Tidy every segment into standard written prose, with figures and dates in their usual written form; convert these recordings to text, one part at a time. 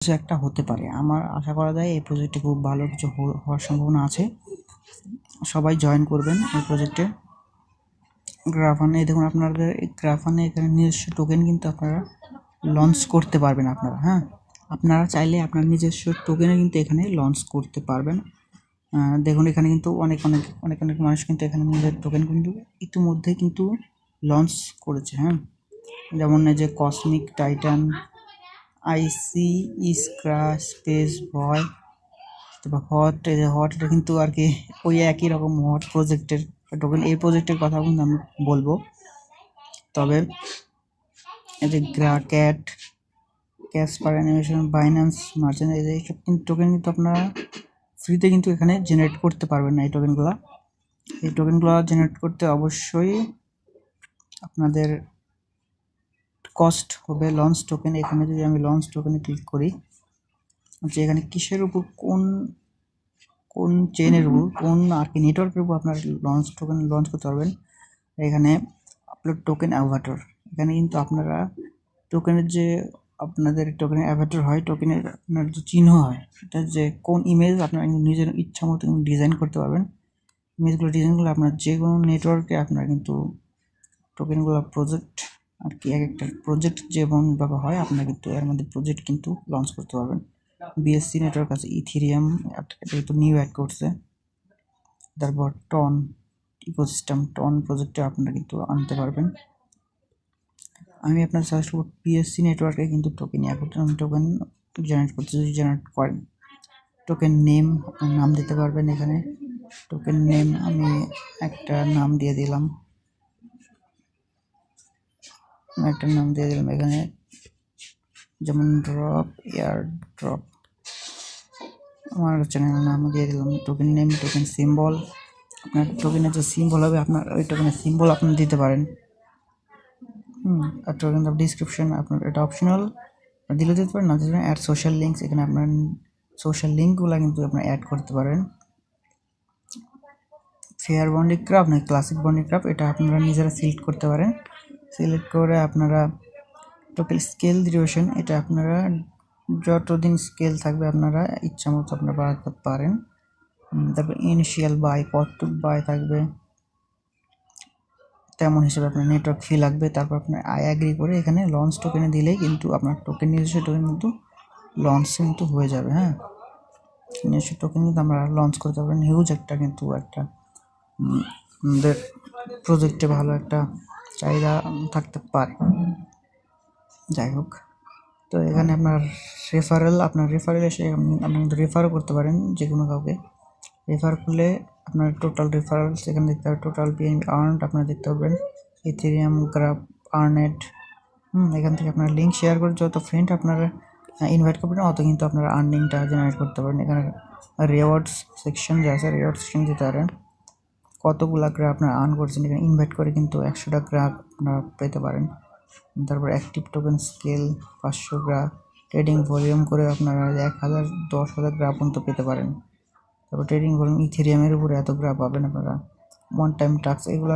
কিছু একটা হতে পারে। আমার আশা করা যায় এই প্রজেক্টে খুব ভালো কিছু হওয়ার সম্ভাবনা আছে। সবাই জয়েন করবেন এই প্রজেক্টে। গ্রাফানে দেখুন, আপনাদের এই গ্রাফানে এখানে নিজস্ব টোকেন কিন্তু আপনারা লঞ্চ করতে পারবেন হ্যাঁ, আপনারা চাইলে আপনার নিজস্ব টোকেনে কিন্তু এখানে লঞ্চ করতে পারবেন। দেখুন এখানে কিন্তু অনেক মানুষ কিন্তু এখানে নিজের টোকেন কিন্তু ইতিমধ্যে কিন্তু লঞ্চ করেছে। হ্যাঁ, যেমন এই যে কসমিক টাইটান, আইসি, স্ক্র্যাচ, স্পেস বয়, তারপর হট এটা কিন্তু আর কি ওই একই রকম হট প্রজেক্টের টোকেন। এই প্রজেক্টের কথা কিন্তু আমি বলবো। তবে এই যে cat, Casper animation, Binance merchant, এইসব কিন্তু টোকেন কিন্তু আপনারা ফ্রিতে কিন্তু এখানে জেনারেট করতে পারবেন না। এই টোকেনগুলো জেনারেট করতে অবশ্যই আপনাদের কস্ট হবে লঞ্চ টোকেন। এখানে যদি আমি লঞ্চ টোকেনে ক্লিক করি, যে এখানে কিসের উপর কোন চেনের উপর কোন আর কি নেটওয়ার্কের উপর আপনার লঞ্চ টোকেন লঞ্চ করতে পারবেন। এখানে আপলোড টোকেন অ্যাভাটার, এখানে কিন্তু আপনারা টোকেনের যে আপনাদের টোকেনের অ্যাভাটার হয়, টোকেনের আপনার যে চিহ্ন হয়, এটা যে কোন ইমেজ আপনারা নিজের ইচ্ছা মতো ডিজাইন করতে পারবেন। ডিজাইনগুলো আপনার যে কোনো নেটওয়ার্কে আপনারা কিন্তু টোকেনগুলো প্রজেক্ট আর কি এক একটা প্রজেক্ট যেমনভাবে হয় আপনারা কিন্তু এর মধ্যে প্রজেক্ট কিন্তু লঞ্চ করতে পারবেন। বিএসসি নেটওয়ার্ক আছে, ইথেরিয়াম এটা কিন্তু নিউ অ্যাড করছে, তারপর টন ইকোসিস্টেম, টন প্রজেক্টে আপনারা কিন্তু আনতে পারবেন। আমি আপনার সাজেস্ট করব বিএসসি নেটওয়ার্কে কিন্তু টোকেন জেনারেট করতে। যদি জেনারেট করেন টোকেন নেম, আপনার নাম দিতে পারবেন এখানে। টোকেন নেম আমি একটা নাম দিয়ে দিলাম, এখানে যেমন ড্রপ এয়ার ড্রপ, আমার চ্যানেলের নাম দিয়ে দিলাম। টোকেন নেম, টোকেন সিম্বল, আপনার টোকেনের যে সিম্বল হবে আপনার ওই টোকেনের সিম্বল আপনি দিতে পারেন। আর টোকেন ডিসক্রিপশন আপনার এটা অপশনাল, দিলে দিতে পারেন, না দিতে পারেন। অ্যাড সোশ্যাল লিঙ্কস, এখানে আপনার সোশ্যাল লিঙ্কগুলো কিন্তু আপনি অ্যাড করতে পারেন। ফেয়ার বন্ডি ক্রাফ না ক্লাসিক বন্ডি ক্রাফ, এটা আপনারা নিজেরা সিলেক্ট করতে পারেন। সিলেক্ট করে আপনারা টোকেন স্কেল ডিউরেশন, এটা আপনারা যতদিন স্কেল থাকবে আপনারা ইচ্ছা মতো আপনারা বাড়াতে পারেন। তারপর ইনিশিয়াল বাই, কত বাই থাকবে তেমন হিসেবে আপনার নেটওয়ার্ক ফি লাগবে। তারপর আপনার অ্যাগ্রি করে এখানে লঞ্চ টোকেনে দিলেই কিন্তু আপনার টোকেন নিজস্ব টোকেন কিন্তু লঞ্চ কিন্তু হয়ে যাবে। হ্যাঁ, নিজস্ব টোকেন কিন্তু আমরা লঞ্চ করতে পারবেন। হিউজ একটা কিন্তু একটা আমাদের প্রজেক্টে ভালো একটা চাহিদা থাকতে পারে। যাই হোক, তো এখানে আপনার রেফারেল এসে আপনি কিন্তু রেফারও করতে পারেন যে কোনো কাউকে। রেফার করলে আপনার টোটাল রেফারেলস এখানে দেখতে হবে, টোটাল পিএনবি আর্নড আপনারা দেখতে পাবেন, ইথেরিয়াম গ্রাফ আর্নেড। এখান থেকে আপনার লিঙ্ক শেয়ার করে যত ফ্রেন্ড আপনারা ইনভাইট করবেন অত কিন্তু আপনারা আর্নিংটা জেনারেট করতে পারেন। এখানে রিওয়ার্ডস সেকশন যে আছে, রিওয়ার্ড সেকশন দিতে পারেন কতগুলা গ্রাফ আপনারা আর্ন করছেন। এখানে ইনভাইট করে কিন্তু 100টা গ্রাফ আপনারা পেতে পারেন। তারপর active token scale 500 graph, trading volume করে আপনারা 1000 10,000 গ্রাফ পর্যন্ত পেতে পারেন। তারপর ট্রেডিং ভলিউম ইথেরিয়ামের উপরে এত গ্রাফ পাবেন আপনারা। ওয়ান টাইম টাস্ক, এগুলো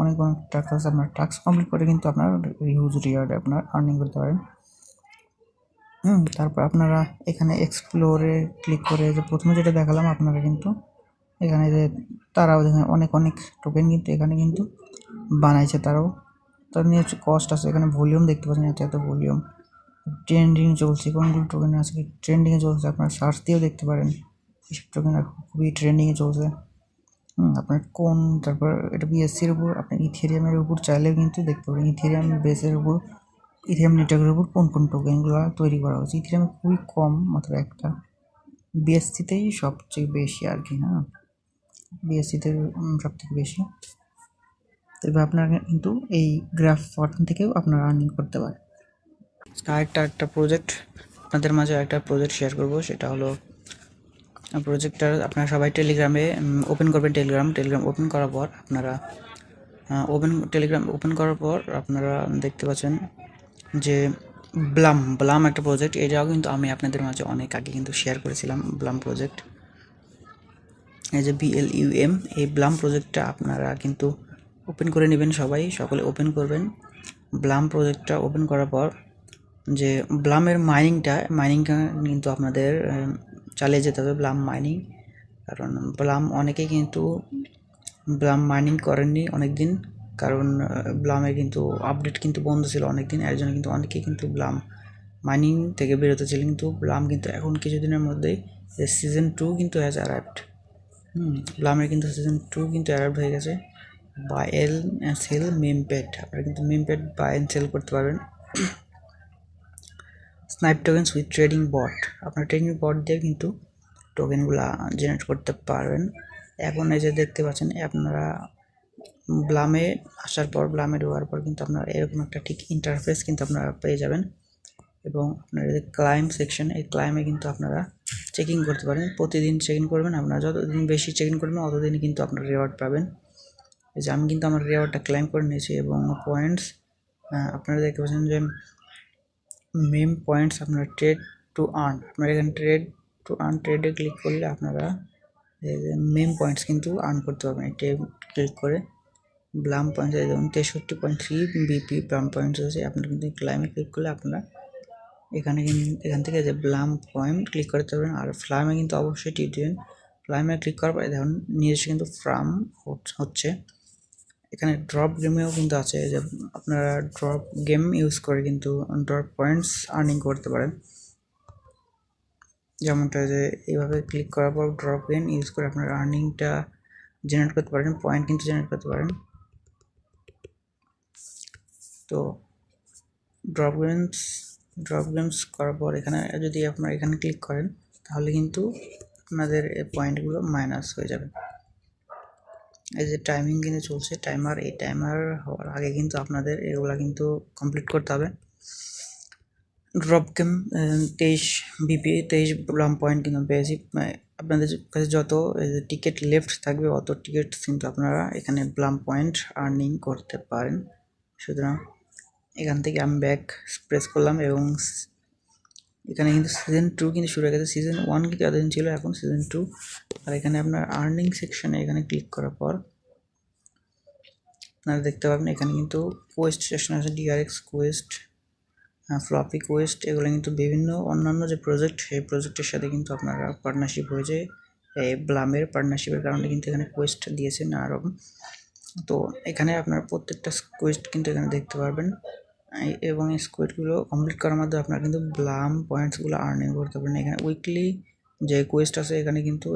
অনেক টাস্ক আছে, আপনার টাস্ক কমপ্লিট করে কিন্তু আপনার হিউজ রিওয়ার্ড আপনার আর্নিং করতে পারেন। তারপর আপনারা এখানে এক্সপ্লোরে ক্লিক করে যে প্রথমে যেটা দেখালাম আপনারা কিন্তু এখানে যে তারাও দেখেন অনেক টোকেন কিন্তু এখানে কিন্তু বানাইছে তারাও। তার নিয়ে হচ্ছে কস্ট আছে, এখানে ভলিউম দেখতে পাচ্ছেন এত ভলিউম। ট্রেন্ডিং চলছে, কোনগুলো টোকেন আছে ট্রেন্ডিংয়ে চলছে আপনার সার্চ দিয়েও দেখতে পারেন। এসব টোকেন খুবই ট্রেন্ডিংয়ে চলছে। আপনার তারপর এটা বিএসসির উপর, আপনার ইথেরিয়ামের উপর চাইলেও কিন্তু দেখতে পারেন ইথেরিয়াম বেসের উপর, ইথেরিয়াম নেটওয়ার্কের উপর কোন টোকেনগুলো তৈরি করা হয়েছে। ইথেরিয়ামে খুবই কম, মাত্র একটা, বিএসসিতেই সবচেয়ে বেশি আর কি। হ্যাঁ, বিএসসিতে সব থেকে বেশি। তবে আপনারা কিন্তু এই গ্রাফ ফার্ম থেকেও আপনারা আর্নিং করতে পারেন। একটা প্রজেক্ট আপনাদের মাঝে একটা প্রজেক্ট শেয়ার করব, সেটা হলো প্রজেক্টটা আপনারা সবাই টেলিগ্রামে ওপেন করবেন। টেলিগ্রাম ওপেন করার পর আপনারা টেলিগ্রাম ওপেন করার পর আপনারা দেখতে পাচ্ছেন যে ব্লাম একটা প্রজেক্ট। এটাও কিন্তু আমি আপনাদের মাঝে অনেক আগে কিন্তু শেয়ার করেছিলাম। ব্লাম প্রজেক্ট, এই যে BLUM, এই ব্লাম প্রজেক্টটা আপনারা কিন্তু ওপেন করে নেবেন, সকলে ওপেন করবেন। ব্লাম প্রজেক্টটা ওপেন করার পর যে ব্লামের মাইনিংটা কিন্তু আপনাদের চালিয়ে যেতে হবে, ব্লাম মাইনিং। কারণ ব্লাম অনেকেই কিন্তু ব্লাম মাইনিং করেননি অনেক দিন, কারণ ব্লামে কিন্তু আপডেট কিন্তু বন্ধ ছিল অনেক দিন, এর জন্য কিন্তু অনেকেই কিন্তু ব্লাম মাইনিং থেকে বেরোতে ছিল। কিন্তু ব্লাম কিন্তু এখন কিছুদিনের মধ্যেই সিজন 2 কিন্তু হ্যাজ অ্যারাইভড। ব্লামের কিন্তু সিজন 2 কিন্তু অ্যারাইভড হয়ে গেছে। বাই এল সেল মেম প্যাড, আপনারা কিন্তু meme pad buy and sell করতে পারবেন। Snipe tokens with trading bot, আপনার ট্রেডিং বট দিয়ে কিন্তু টোকেনগুলো জেনারেট করতে পারবেন। এখন এই যে দেখতে পাচ্ছেন আপনারা ব্লামে আসার পর, ব্লামে ঢোকার পর কিন্তু আপনারা এরকম একটা ঠিক ইন্টারফেস কিন্তু আপনারা পেয়ে যাবেন। এবং আপনার যে ক্লাইম সেকশন, এই ক্লাইমে কিন্তু আপনারা চেকিং করতে পারেন, প্রতিদিন চেকিং করবেন। আপনারা যতদিন বেশি চেকিং করবেন ততদিনই কিন্তু আপনারা রিওয়ার্ড পাবেন। এই যে আমি কিন্তু আমার রিওয়ার্ডটা ক্লাইম করে নিয়েছি এবং পয়েন্টস আপনারা দেখতে পাচ্ছেন যে মেম পয়েন্টস আপনারা ট্রেড টু আর্ন, আপনারা এখানে ট্রেড টু আর্ন, ট্রেডে ক্লিক করলে আপনারা মেম পয়েন্টস কিন্তু আর্ন করতে পারবেন। এটা ক্লিক করে ব্লাম পয়েন্টস যেমন 63.3 বিপি ব্লাম পয়েন্টস আছে, আপনারা কিন্তু ক্লাইমে ক্লিক করলে আপনারা এখান থেকে যে ব্লাম পয়েন্ট ক্লিক করতে পারবেন। আর ফ্লামে কিন্তু অবশ্যই টিপ দেবেন। ফ্লামে ক্লিক করার পরে দেখুন নিজস্ব কিন্তু ফ্রাম হচ্ছে। এখানে ড্রপ গেমেও কিন্তু আছে, যে আপনারা ড্রপ গেম ইউজ করে কিন্তু ড্রপ পয়েন্টস আর্নিং করতে পারেন। যেমনটা যে এইভাবে ক্লিক করার পর ড্রপ গেম ইউজ করে আপনারা আর্নিংটা জেনারেট করতে পারেন, পয়েন্ট কিন্তু জেনারেট করতে পারেন। তো ড্রপ গেমস করার পর এখানে যদি আপনারা এখানে ক্লিক করেন তাহলে কিন্তু আপনাদের এই পয়েন্টগুলো মাইনাস হয়ে যাবে। এই যে টাইমিং কিন্তু চলছে, টাইমার, এই টাইমার হওয়ার আগে কিন্তু আপনাদের এগুলা কিন্তু কমপ্লিট করতে হবে। Drop game 23 BP 23 Blum point কিন্তু পেয়েছি। আপনাদের কাছে যত টিকিট লেফট থাকবে অত টিকিট কিন্তু আপনারা এখানে ব্লাম পয়েন্ট আর্নিং করতে পারেন। সুতরাং এখান থেকে আমি ব্যাক প্রেস করলাম এবং এখানে কিন্তু সিজন 2 কিন্তু শুরু হয়ে গেছে। সিজন 1 কিন্তু এতদিন ছিল, এখন সিজন 2। আর এখানে আপনার আর্নিং সেকশনে এখানে ক্লিক করার পর আপনারা দেখতে পাবেন এখানে কিন্তু কোয়েস্ট সেকশন আছে, ডিআরএক্স কোয়েস্ট, ফ্লপি কোয়েস্ট, এগুলো কিন্তু বিভিন্ন অন্যান্য যে প্রজেক্ট, সেই প্রজেক্টের সাথে কিন্তু আপনারা পার্টনারশিপ হয়েছে। এই ব্লামের পার্টনারশিপের কারণে কিন্তু এখানে কোয়েস্ট দিয়েছেন আরকম। তো এখানে আপনার প্রত্যেকটা কোয়েস্ট কিন্তু এখানে দেখতে পারবেন এবং এই কোয়েস্টগুলো কমপ্লিট করার মাধ্যমে আপনারা কিন্তু ব্লাম পয়েন্টসগুলো আর্নিং করতে পারেন। এখানে উইকলি যে কোয়েস্ট আছে এখানে কিন্তু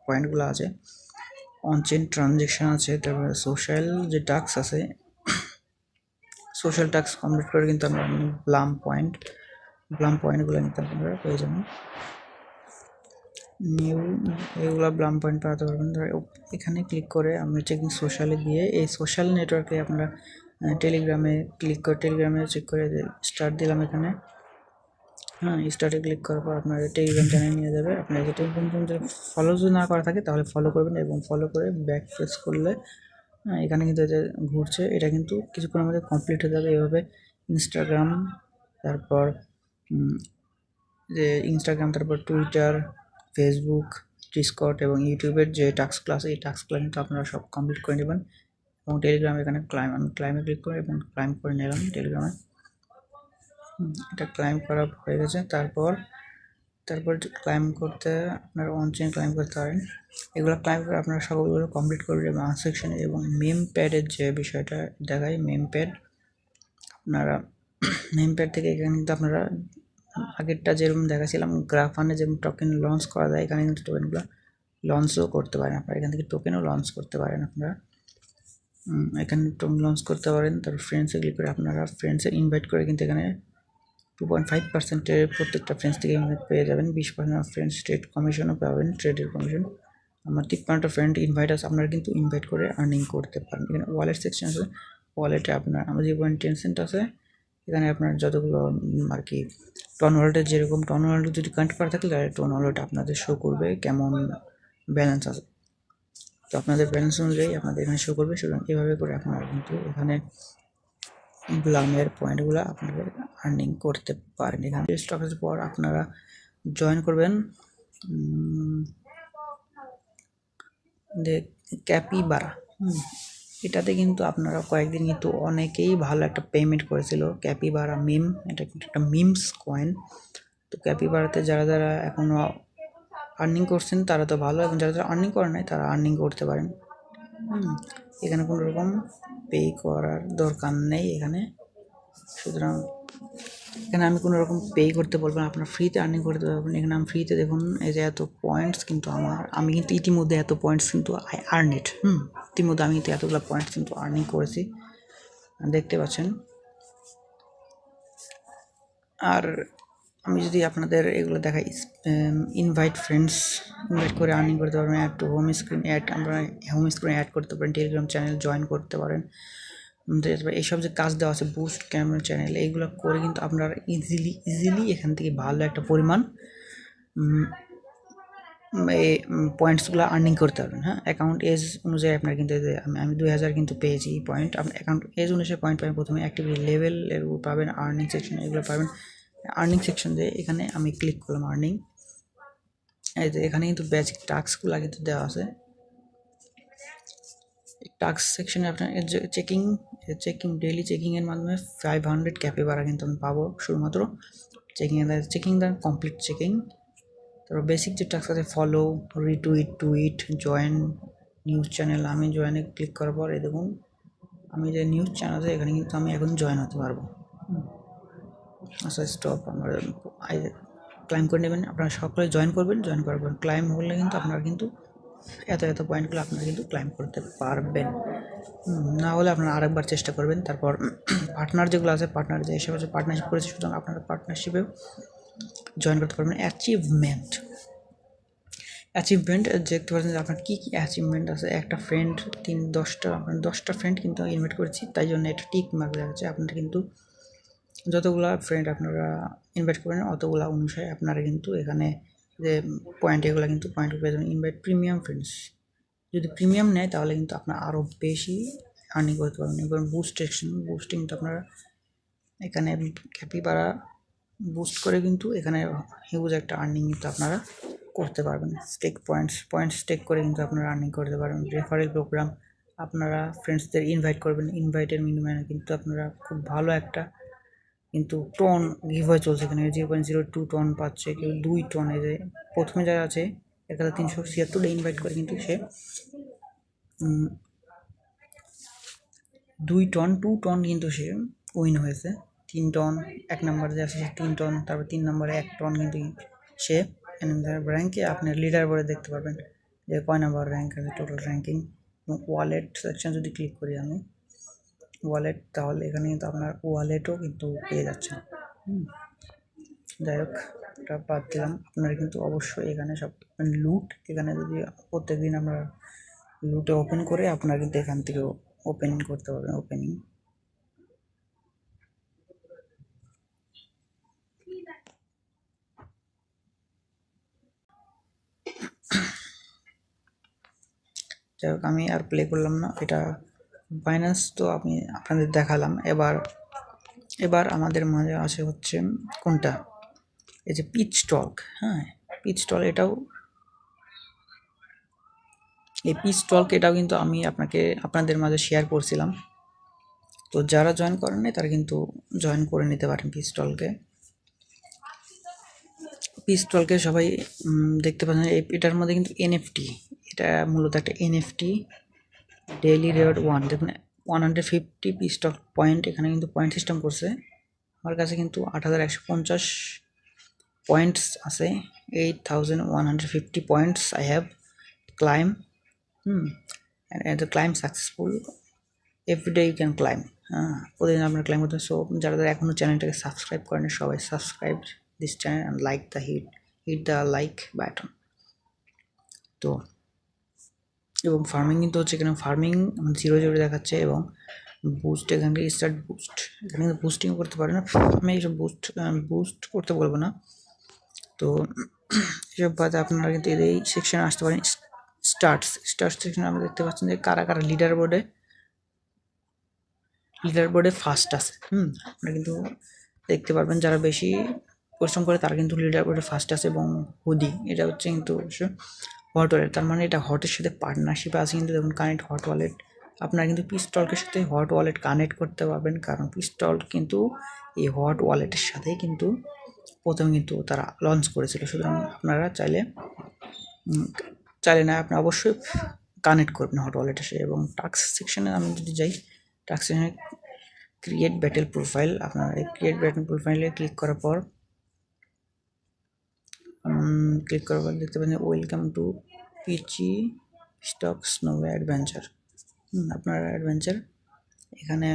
পয়েন্টগুলো আছে, অনচেন ট্রানজ্যাকশন আছে, তারপরে সোশ্যাল যে টাস্ক আছে, সোশ্যাল টাস্ক কমপ্লিট করে কিন্তু আমরা ব্লাম পয়েন্টগুলো কিন্তু আপনারা পেয়ে যাবেন। এগুলো ব্লাম পয়েন্ট পাওয়াতে পারবেন। ধর এখানে ক্লিক করে আমরা চেকিং সোশ্যালে দিয়ে এই সোশ্যাল নেটওয়ার্কে আপনারা টেলিগ্রামে ক্লিক করে টেলিগ্রামে চেক করে স্টার্ট দিলাম এখানে। স্টার্টে ক্লিক করার পর আপনার টেলিগ্রাম চ্যানেল নিয়ে যাবে। আপনার যে টেলিগ্রাম চ্যানেল ফলো যদি না করা থাকে তাহলে ফলো করবেন এবং ফলো করে ব্যাক প্রেস করলে এখানে কিন্তু এটা ঘুরছে, এটা কিন্তু কিছুক্ষণের মধ্যে কমপ্লিট হয়ে যাবে। এভাবে ইনস্টাগ্রাম, তারপর তারপর টুইটার, ফেসবুক, ডিসকর্ড এবং ইউটিউবের যে টাস্কগুলো আছে এই টাস্কগুলো কিন্তু আপনারা সব কমপ্লিট করে নেবেন। এবং টেলিগ্রাম এখানে আমি ক্লাইমে ক্লিক করে এবং ক্লাইম করে নিলাম টেলিগ্রামে। এটা ক্লাইম করা হয়ে গেছে। তারপর ক্লাইম করতে আপনারা অনচেন ক্লাইম করতে পারেন। এগুলো ক্লাইম করে আপনারা সবগুলো কমপ্লিট করবেন এবং সেকশনে এবং মেম প্যাডের যে বিষয়টা দেখায়, মেম প্যাড আপনারা মেম প্যাড থেকে এখানে কিন্তু আপনারা আগেরটা যেরকম দেখাছিলাম গ্রাফানে যেমন টোকেন লঞ্চ করা যায়, এখানে কিন্তু টোকেনগুলো লঞ্চও করতে পারেন আপনারা। এখান থেকে টোকেনও লঞ্চ করতে পারেন আপনারা, এখানে টোকেন লঞ্চ করতে পারেন। তারপর ফ্রেন্ডসে ক্লিক করে আপনারা ফ্রেন্ডসে ইনভাইট করে কিন্তু এখানে 2.5%-এর প্রত্যেকটা ফ্রেন্ডস থেকে ইনভাইট পেয়ে যাবেন। 20% ফ্রেন্ডস ট্রেড কমিশনও পাবেন, ট্রেডের কমিশন। আমার 53টা ফ্রেন্ড ইনভাইট আছে, আপনারা কিন্তু ইনভাইট করে আর্নিং করতে পারেন। এখানে ওয়ালেট সেকশন আছে, ওয়ালেটে আপনার আমার 0.10 সেন্ট আছে। এখানে আপনার যতগুলো আর কি টন ওয়ালেটে যেরকম টন ওয়ালেটে যদি কানেক্ট করা থাকে তাহলে টন ওয়ালেট আপনাদের শো করবে কেমন ব্যালেন্স আছে। তো আপনাদের ব্যালেন্স অনুযায়ী আপনাদের এখানে শো করবে। সুতরাং এভাবে করে আপনারা কিন্তু এখানে ব্লামের পয়েন্টগুলো আপনারা আর্নিং করতে পারেন। এখানে স্টকের পর আপনারা জয়েন করবেন ক্যাপিবারা। এটাতে কিন্তু আপনারা কয়েকদিন কিন্তু অনেকেই ভালো একটা পেমেন্ট করেছিল ক্যাপিবারা মিম, এটা কিন্তু একটা মিমস কয়েন। তো ক্যাপিবারাতে যারা যারা এখনও আর্নিং করছেন তারা তো ভালো, এবং যারা যারা আর্নিং করে নাই তারা আর্নিং করতে পারেন। এখানে কোনো রকম পে করার দরকার নেই এখানে, সুতরাং এখানে আমি কোনো রকম পে করতে বলবো না, আপনারা ফ্রিতে আর্নিং করতে পারবেন। এখানে আমি ফ্রিতে দেখুন এই যে এত পয়েন্টস কিন্তু আমি কিন্তু ইতিমধ্যে এত পয়েন্টস কিন্তু আই আর্ন ইট। ইতিমধ্যে আমি কিন্তু এতগুলো পয়েন্টস কিন্তু আর্নিং করেছি, দেখতে পাচ্ছেন। আর আমি যদি আপনাদের এগুলো দেখাই, ইনভাইট ফ্রেন্ডস, ইনভাইট করে আর্নিং করতে পারবেন, add to home screen add, আমরা হোম স্ক্রিনে অ্যাড করতে পারেন, টেলিগ্রাম চ্যানেল জয়েন করতে পারেন। এইসব যে কাজ দেওয়া আছে বুস্ট ক্যামেরা চ্যানেল, এইগুলো করে কিন্তু আপনারা ইজিলি এখান থেকে ভালো একটা পরিমাণ এই পয়েন্টসগুলো আর্নিং করতে পারবেন। হ্যাঁ, অ্যাকাউন্ট এজ অনুযায়ী আপনার কিন্তু আমি 2000 কিন্তু পেয়েছি পয়েন্ট। আপনার অ্যাকাউন্ট এজ অনুযায়ী পয়েন্ট পাবেন। প্রথমে অ্যাক্টিভিটি লেভেলের পাবেন, আর্নিং সেকশন এগুলো পাবেন। আর্নিং সেকশন দিয়ে এখানে আমি ক্লিক করলাম আর্নিং, এই যে এখানে কিন্তু বেসিক টাস্কগুলো কিন্তু দেওয়া আছে। টাস্ক সেকশনে আপনার চেকিং ডেইলি চেকিংয়ের মাধ্যমে 500 ক্যাপিবারা কিন্তু আমি পাবো শুধুমাত্র চেকিং দ্য কমপ্লিট চেকিং। তারপর বেসিক যে টাস্ক আছে follow, tweet, join news channel, আমি জয়েনে ক্লিক করার পর এই দেখুন আমি যে নিউজ চ্যানেল আছে এখানে কিন্তু আমি এখন জয়েন হতে পারবো। আচ্ছা স্টপ, আমরা ক্লাইম করে নেবেন, আপনারা সকলে জয়েন করবেন, জয়েন করার পর ক্লাইম হলে কিন্তু আপনারা কিন্তু এত পয়েন্টগুলো আপনারা কিন্তু ক্লাইম করতে পারবেন। না হলে আপনারা আরেকবার চেষ্টা করবেন। তারপর পার্টনার যেগুলো আছে, পার্টনার যে হিসেবে পার্টনারশিপ করেছে, সুতরাং আপনারা পার্টনারশিপেও জয়েন করতে পারবেন। অ্যাচিভমেন্ট দেখতে পাচ্ছেন যে আপনার কী কী অ্যাচিভমেন্ট আছে। একটা ফ্রেন্ড 10টা ফ্রেন্ড কিন্তু ইনভাইট করেছি, তাই জন্য এটা টিক মার্ক দেওয়া হচ্ছে। আপনারা কিন্তু যতগুলা ফ্রেন্ড আপনারা ইনভাইট করবেন অতগুলা অনুসারে আপনারা কিন্তু এখানে যে পয়েন্ট, এগুলো কিন্তু পয়েন্ট পেয়ে যাবেন। ইনভাইট প্রিমিয়াম ফ্রেন্ডস, যদি প্রিমিয়াম নেয় তাহলে কিন্তু আপনার আরও বেশি আর্নিং করতে পারবেন। এবার বুস্টিং কিন্তু আপনারা এখানে ক্যাপিবারা বুস্ট করে কিন্তু এখানে হিউজ একটা আর্নিং কিন্তু আপনারা করতে পারবেন। পয়েন্টস স্টেক করে কিন্তু আপনারা আর্নিং করতে পারবেন। রেফারেল প্রোগ্রাম, আপনারা ফ্রেন্ডসদের ইনভাইট করবেন, ইনভাইটের বিনিময়ে কিন্তু আপনারা খুব ভালো একটা কিন্তু টন গিভওয়ে চলছে এখানে। 0.02 টন পাচ্ছে, কেউ 2 টন। এই যে প্রথমে যারা আছে 1376 ইনভাইট করে কিন্তু সে 2 টন কিন্তু সে উইন হয়েছে। 3 টন, 1 নম্বর যে আছে সে 3 টন, তারপর 3 নম্বরে 1 টন কিন্তু সে র্যাঙ্কে আপনার লিডার বোর্ডে দেখতে পারবেন যে কয় নাম্বার র্যাঙ্ক আছে, টোটাল র্যাঙ্কিং। এবং ওয়ালেট সেকশন যদি ক্লিক করি আমি ওয়ালেট, তাহলে এখানে কিন্তু আপনার ওয়ালেটও কিন্তু পেয়ে যাচ্ছেন। যাই হোক, এটা বাদ দিলাম। আপনারা কিন্তু অবশ্যই এখানে সব লুট, এখানে যদি প্রত্যেকদিন আমরা লুটে ওপেন করে আপনারা কিন্তু এখান থেকেও ওপেনিং করতে পারবেন। ওপেনিং যাই হোক, আমি আর প্লে করলাম না এটা। বাইন্যান্স তো আমি আপনাদের দেখালাম। এবার আমাদের মাঝে আছে হচ্ছে কোনটা, এই যে পিচস্টক। হ্যাঁ, পিচস্টক এটাও এটাও কিন্তু আমি আপনাদের মাঝে শেয়ার করছিলাম। তো যারা জয়েন করেন নাই তারা কিন্তু জয়েন করে নিতে পারেন পিচস্টকে সবাই দেখতে পাচ্ছেন। এটার মধ্যে কিন্তু এনএফটি, এটা মূলত একটা এনএফটি। ডেইলি রেওয়ার্ড 1, দেখুন 150 পিচস্টক পয়েন্ট, এখানে কিন্তু পয়েন্ট সিস্টেম করছে। আমার কাছে কিন্তু 8150 পয়েন্টস আছে। 8150 points I have claim. and the climb successful, every day you can climb। প্রতিদিন আপনার ক্লাইম করতে। সো যারা এখনও চ্যানেলটাকে সাবস্ক্রাইব করেন সবাই subscribe this channel and like the hit the like button. তো এবং ফার্মিং কিন্তু হচ্ছে, এখানে ফার্মিং 0 দেখাচ্ছে, এবং বুস্ট এখানে স্টার্ট বুস্ট, এখানে কিন্তু বুস্টিংও করতে পারে না। আমি এইসব বুস্ট করতে বলবো না। তো এসব বাদে আপনারা কিন্তু এই সেকশনে আসতে পারেন। স্টার্ট সেকশনে আমরা দেখতে পাচ্ছেন যে কারা লিডার বোর্ডে ফার্স্ট আছে। আপনারা কিন্তু দেখতে পারবেন যারা বেশি পরিশ্রম করে তারা কিন্তু লিডার বোর্ডে ফার্স্ট আছে। এবং হুডি, এটা হচ্ছে কিন্তু অবশ্য হট ওয়ালেট, তার মানে এটা হটের সাথে পার্টনারশিপে আছে কিন্তু। দেখুন কানেক্ট হট ওয়ালেট, আপনারা কিন্তু পিস্টলকের সাথে হট ওয়ালেট কানেক্ট করতে পারবেন, কারণ পিস্টল কিন্তু এই হট ওয়ালেটের সাথেই কিন্তু প্রথমে কিন্তু তারা লঞ্চ করেছিল। সুতরাং আপনারা চাইলে না, আপনি অবশ্যই কানেক্ট করবেন হট ওয়ালেটের সাথে। এবং টাস্ক সেকশনে আমি যদি যাই, টাস্ক সেকশনে ক্রিয়েট ব্যাটেল প্রোফাইল, আপনারা এই ক্রিয়েট ব্যাটেল প্রোফাইলে ক্লিক করার পর দেখতে পাচ্ছেন welcome to peachy stock snow adventure. আপনারা অ্যাডভেঞ্চার এখানে